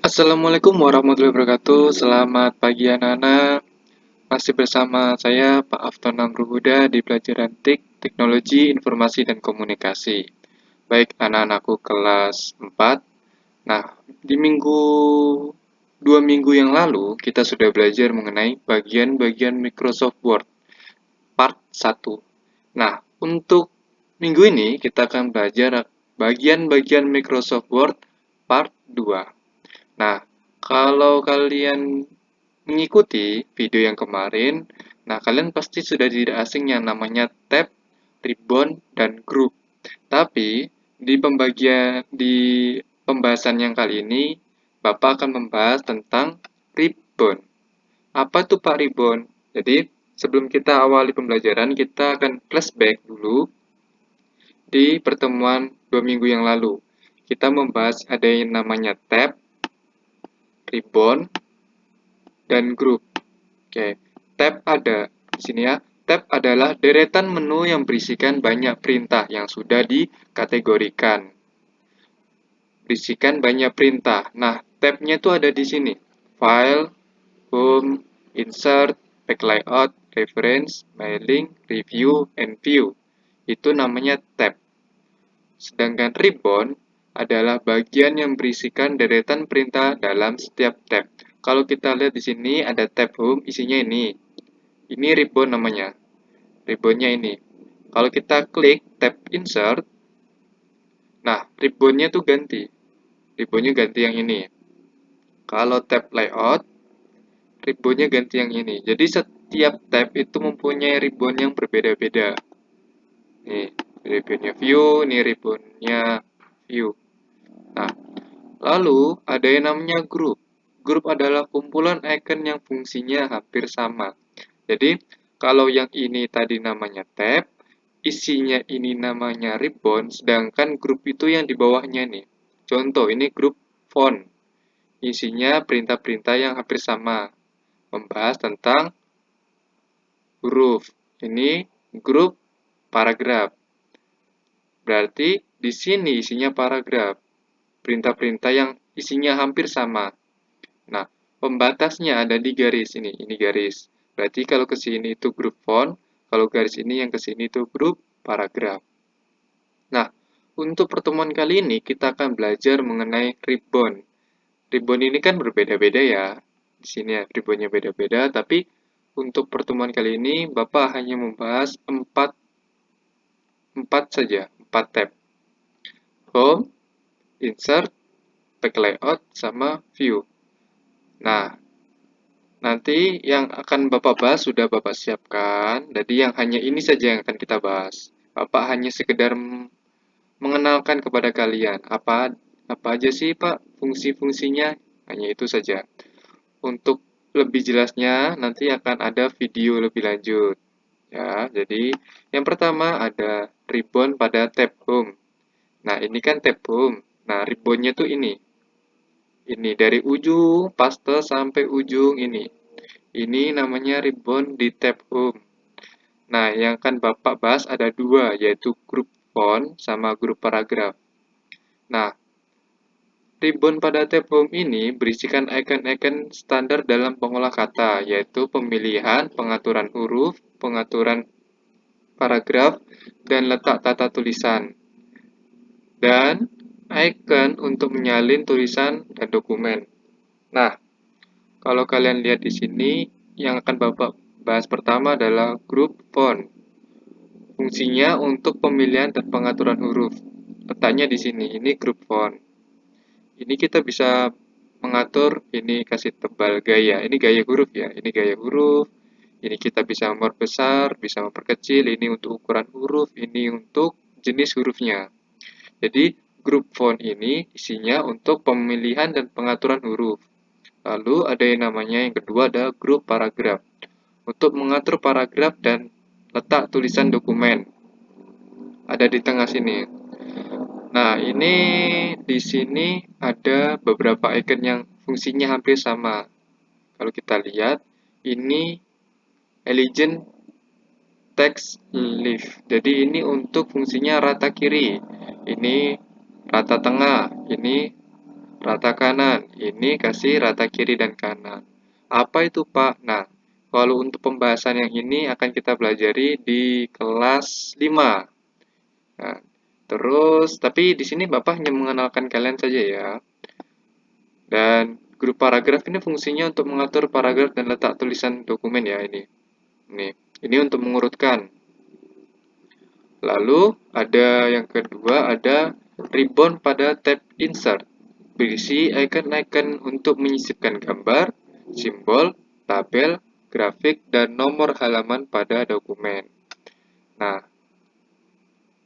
Assalamualaikum warahmatullahi wabarakatuh. Selamat pagi anak-anak. Masih bersama saya Pak Afton Amruhuda di pelajaran Teknologi Informasi dan Komunikasi. Baik anak-anakku kelas 4. Nah, di 2 minggu yang lalu kita sudah belajar mengenai bagian-bagian Microsoft Word part 1. Nah, untuk minggu ini kita akan belajar bagian-bagian Microsoft Word part 2. Nah, kalau kalian mengikuti video yang kemarin, nah kalian pasti sudah tidak asing yang namanya tab, ribbon, dan group. Tapi di pembahasan yang kali ini, Bapak akan membahas tentang ribbon. Apa tuh Pak ribbon? Jadi, sebelum kita awali pembelajaran, kita akan flashback dulu di pertemuan 2 minggu yang lalu. Kita membahas ada yang namanya tab, ribbon, dan group. Oke, tab ada di sini ya. Tab adalah deretan menu yang berisikan banyak perintah yang sudah dikategorikan. Berisikan banyak perintah. Nah, tabnya itu ada di sini. File, home, insert, back layout, reference, mailing, review, and view. Itu namanya tab. Sedangkan ribbon adalah bagian yang berisikan deretan perintah dalam setiap tab. Kalau kita lihat di sini ada tab home, isinya ini. Ini ribbon namanya. Ribbonnya ini. Kalau kita klik tab insert, nah ribbonnya tuh ganti. Ribbonnya ganti yang ini. Kalau tab layout, ribbonnya ganti yang ini. Jadi setiap tab itu mempunyai ribbon yang berbeda-beda. Nih, ribbonnya view, ini ribbonnya view. Nah, lalu ada yang namanya group. Group adalah kumpulan icon yang fungsinya hampir sama. Jadi, kalau yang ini tadi namanya tab, isinya ini namanya ribbon, sedangkan grup itu yang di bawahnya nih. Contoh, ini grup font. Isinya perintah-perintah yang hampir sama. Membahas tentang huruf. Ini grup paragraf. Berarti di sini isinya paragraf. Perintah-perintah yang isinya hampir sama. Nah, pembatasnya ada di garis ini. Ini garis. Berarti kalau ke sini itu grup font, kalau garis ini yang ke sini itu grup paragraf. Nah, untuk pertemuan kali ini kita akan belajar mengenai ribbon. Ribbon ini kan berbeda-beda ya. Di sini ya, ribbonnya beda-beda, tapi untuk pertemuan kali ini Bapak hanya membahas 4 saja, 4 tab. Home, insert, back layout, sama view. Nah, nanti yang akan Bapak bahas sudah Bapak siapkan, jadi yang hanya ini saja yang akan kita bahas. Bapak hanya sekedar mengenalkan kepada kalian apa aja sih Pak fungsi-fungsinya, hanya itu saja. Untuk lebih jelasnya nanti akan ada video lebih lanjut. Ya, jadi yang pertama ada ribbon pada tab home. Nah, ini kan tab home. Nah, ribbonnya tuh ini. Ini dari ujung paste sampai ujung ini. Ini namanya ribbon di tab home. Nah, yang akan Bapak bahas ada dua, yaitu grup font sama grup paragraf. Nah, ribbon pada tab home ini berisikan icon-icon standar dalam pengolah kata, yaitu pemilihan, pengaturan huruf, pengaturan paragraf, dan letak tata tulisan. Dan icon untuk menyalin tulisan dan dokumen. Nah, kalau kalian lihat di sini, yang akan Bapak bahas pertama adalah grup font. Fungsinya untuk pemilihan dan pengaturan huruf. Letaknya di sini, ini grup font. Ini kita bisa mengatur, ini kasih tebal gaya. Ini gaya huruf ya, ini gaya huruf. Ini kita bisa memperbesar, bisa memperkecil. Ini untuk ukuran huruf, ini untuk jenis hurufnya. Jadi, grup font ini isinya untuk pemilihan dan pengaturan huruf. Lalu ada yang namanya yang kedua ada grup paragraf. Untuk mengatur paragraf dan letak tulisan dokumen. Ada di tengah sini. Nah, ini di sini ada beberapa icon yang fungsinya hampir sama. Kalau kita lihat, ini Elegant Text Leaf. Jadi ini untuk fungsinya rata kiri. Ini rata tengah. Ini rata kanan. Ini kasih rata kiri dan kanan. Apa itu, Pak? Nah, kalau untuk pembahasan yang ini akan kita pelajari di kelas 5. Nah, terus, tapi di sini Bapak hanya mengenalkan kalian saja ya. Dan grup paragraf ini fungsinya untuk mengatur paragraf dan letak tulisan dokumen ya ini. Ini untuk mengurutkan. Lalu ada yang kedua ada ribbon pada tab insert. Berisi icon-icon untuk menyisipkan gambar, simbol, tabel, grafik, dan nomor halaman pada dokumen. Nah,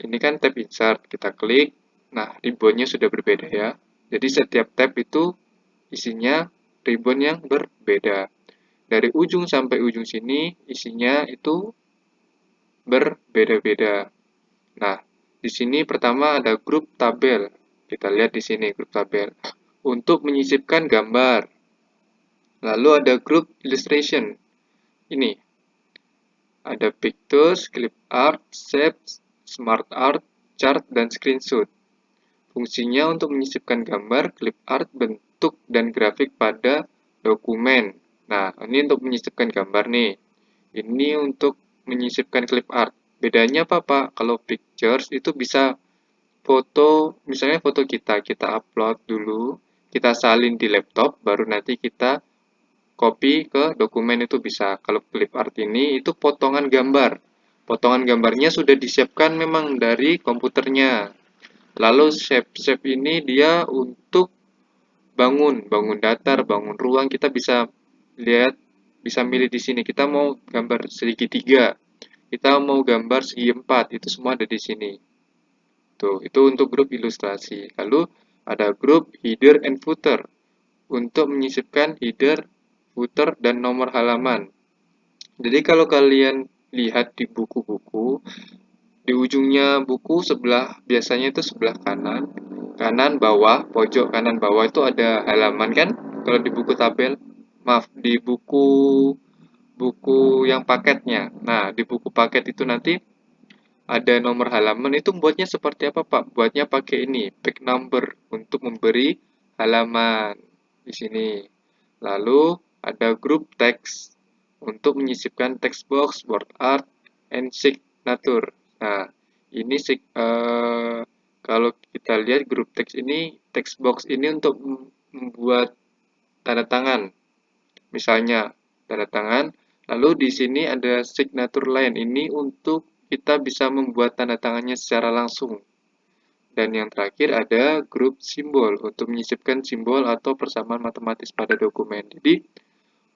ini kan tab insert, kita klik. Nah, ribbonnya sudah berbeda ya. Jadi setiap tab itu isinya ribbon yang berbeda. Dari ujung sampai ujung sini isinya itu berbeda-beda. Nah, di sini pertama ada grup tabel. Kita lihat di sini grup tabel. Untuk menyisipkan gambar. Lalu ada grup illustration. Ini ada pictures, clip art, shapes, smart art, chart, dan screenshot. Fungsinya untuk menyisipkan gambar, clip art, bentuk, dan grafik pada dokumen. Nah, ini untuk menyisipkan gambar nih. Ini untuk menyisipkan clip art. Bedanya apa, Pak? Kalau pictures itu bisa foto, misalnya foto kita upload dulu, kita salin di laptop, baru nanti kita copy ke dokumen itu bisa. Kalau clip art ini itu potongan gambar. Potongan gambarnya sudah disiapkan memang dari komputernya. Lalu shape ini dia untuk bangun datar, bangun ruang, kita bisa lihat, bisa milih di sini. Kita mau gambar segitiga, kita mau gambar segi empat, itu semua ada di sini. Tuh, itu untuk grup ilustrasi. Lalu ada grup header and footer untuk menyisipkan header, footer, dan nomor halaman. Jadi kalau kalian lihat di buku-buku, di ujungnya buku sebelah, biasanya itu sebelah kanan, kanan bawah, pojok kanan bawah itu ada halaman kan? Kalau di buku tabel, maaf, di buku yang paketnya. Nah, di buku paket itu nanti ada nomor halaman, itu buatnya seperti apa, Pak? Buatnya pakai ini, back number untuk memberi halaman di sini. Lalu ada grup teks untuk menyisipkan text box, word art, and signature. Nah, ini kalau kita lihat grup teks ini, text box ini untuk membuat tanda tangan. Misalnya tanda tangan. Lalu di sini ada signature line ini untuk kita bisa membuat tanda tangannya secara langsung. Dan yang terakhir ada grup simbol untuk menyisipkan simbol atau persamaan matematis pada dokumen. Jadi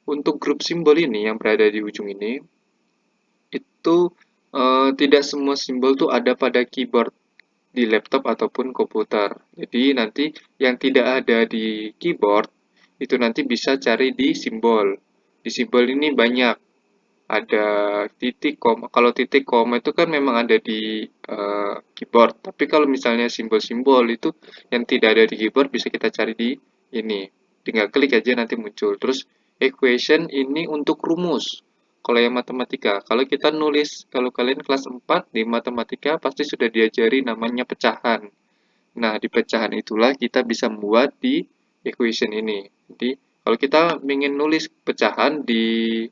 untuk grup simbol ini yang berada di ujung ini itu tidak semua simbol tuh ada pada keyboard di laptop ataupun komputer. Jadi nanti yang tidak ada di keyboard itu nanti bisa cari di simbol. Di simbol ini banyak, ada titik koma. Kalau titik koma itu kan memang ada di keyboard. Tapi kalau misalnya simbol-simbol itu yang tidak ada di keyboard bisa kita cari di ini. Tinggal klik aja nanti muncul. Terus equation ini untuk rumus. Kalau yang matematika, kalau kita nulis, kalau kalian kelas 4 di matematika pasti sudah diajari namanya pecahan. Nah, di pecahan itulah kita bisa membuat di equation ini. Jadi, kalau kita ingin nulis pecahan di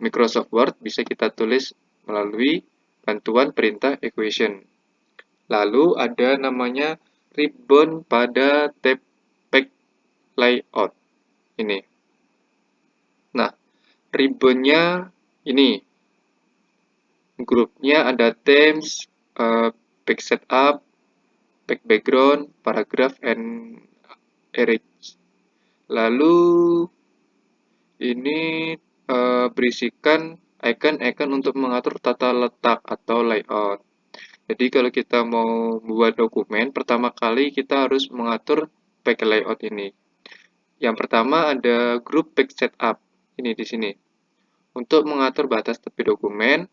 Microsoft Word, bisa kita tulis melalui bantuan perintah equation. Lalu ada namanya ribbon pada tab pack layout. Ini. Nah, ribbonnya ini. Grupnya ada themes, pack setup, pack background, paragraph, and arrange. Lalu ini berisikan icon-icon untuk mengatur tata letak atau layout. Jadi kalau kita mau membuat dokumen, pertama kali kita harus mengatur pack layout ini. Yang pertama ada group pack setup. Ini di sini. Untuk mengatur batas tepi dokumen,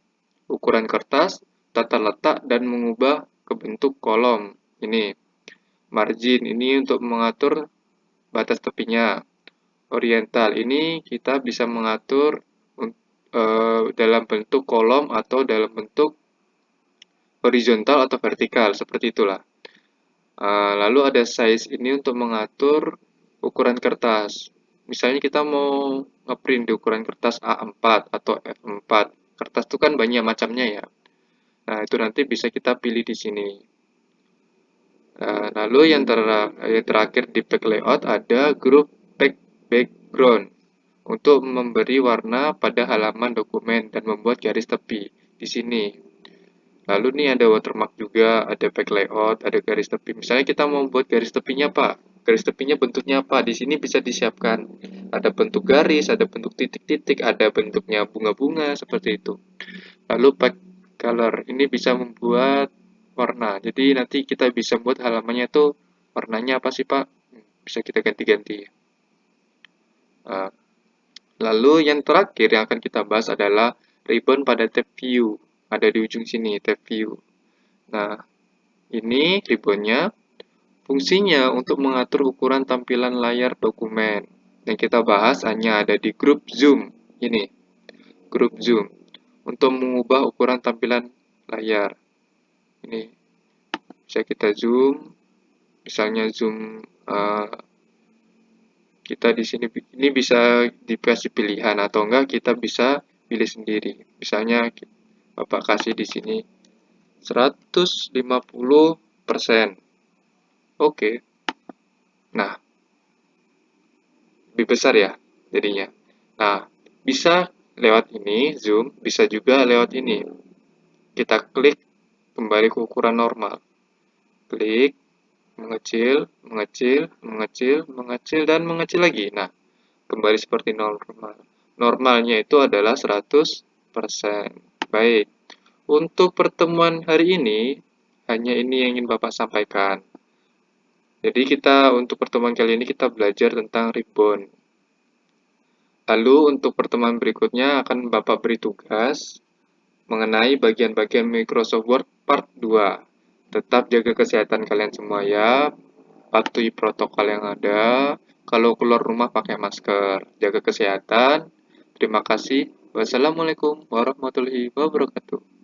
ukuran kertas, tata letak, dan mengubah ke bentuk kolom. Ini. Margin ini untuk mengatur batas tepinya. Oriental ini kita bisa mengatur dalam bentuk kolom atau dalam bentuk horizontal atau vertikal, seperti itulah. Lalu ada size ini untuk mengatur ukuran kertas. Misalnya kita mau ngeprint di ukuran kertas A4 atau F4. Kertas itu kan banyak macamnya ya. Nah, itu nanti bisa kita pilih di sini. Lalu yang terakhir di back layout ada group background untuk memberi warna pada halaman dokumen dan membuat garis tepi di sini. Lalu nih ada watermark juga, ada back layout, ada garis tepi. Misalnya kita mau buat garis tepinya apa? Garis tepinya bentuknya apa? Di sini bisa disiapkan. Ada bentuk garis, ada bentuk titik-titik, ada bentuknya bunga-bunga seperti itu. Lalu back color ini bisa membuat warna. Jadi nanti kita bisa buat halamannya tuh warnanya apa sih Pak? Bisa kita ganti-ganti. Nah, lalu yang terakhir yang akan kita bahas adalah ribbon pada tab view. Ada di ujung sini tab view. Nah, ini ribbonnya fungsinya untuk mengatur ukuran tampilan layar dokumen. Yang kita bahas hanya ada di grup zoom. Ini, grup zoom. Untuk mengubah ukuran tampilan layar. Ini, bisa kita zoom. Misalnya zoom kita di sini ini bisa dikasih pilihan atau enggak kita bisa pilih sendiri. Misalnya Bapak kasih di sini 150%. Oke. Nah, lebih besar ya jadinya. Nah, bisa lewat ini zoom, bisa juga lewat ini. Kita klik kembali ke ukuran normal. Klik, mengecil, mengecil, mengecil, mengecil, dan mengecil lagi. Nah, kembali seperti normal. Normalnya itu adalah 100%. Baik, untuk pertemuan hari ini, hanya ini yang ingin Bapak sampaikan. Jadi untuk pertemuan kali ini kita belajar tentang ribbon. Lalu untuk pertemuan berikutnya akan Bapak beri tugas mengenai bagian-bagian Microsoft Word Part 2. Tetap jaga kesehatan kalian semua ya, patuhi protokol yang ada, kalau keluar rumah pakai masker, jaga kesehatan. Terima kasih. Wassalamualaikum warahmatullahi wabarakatuh.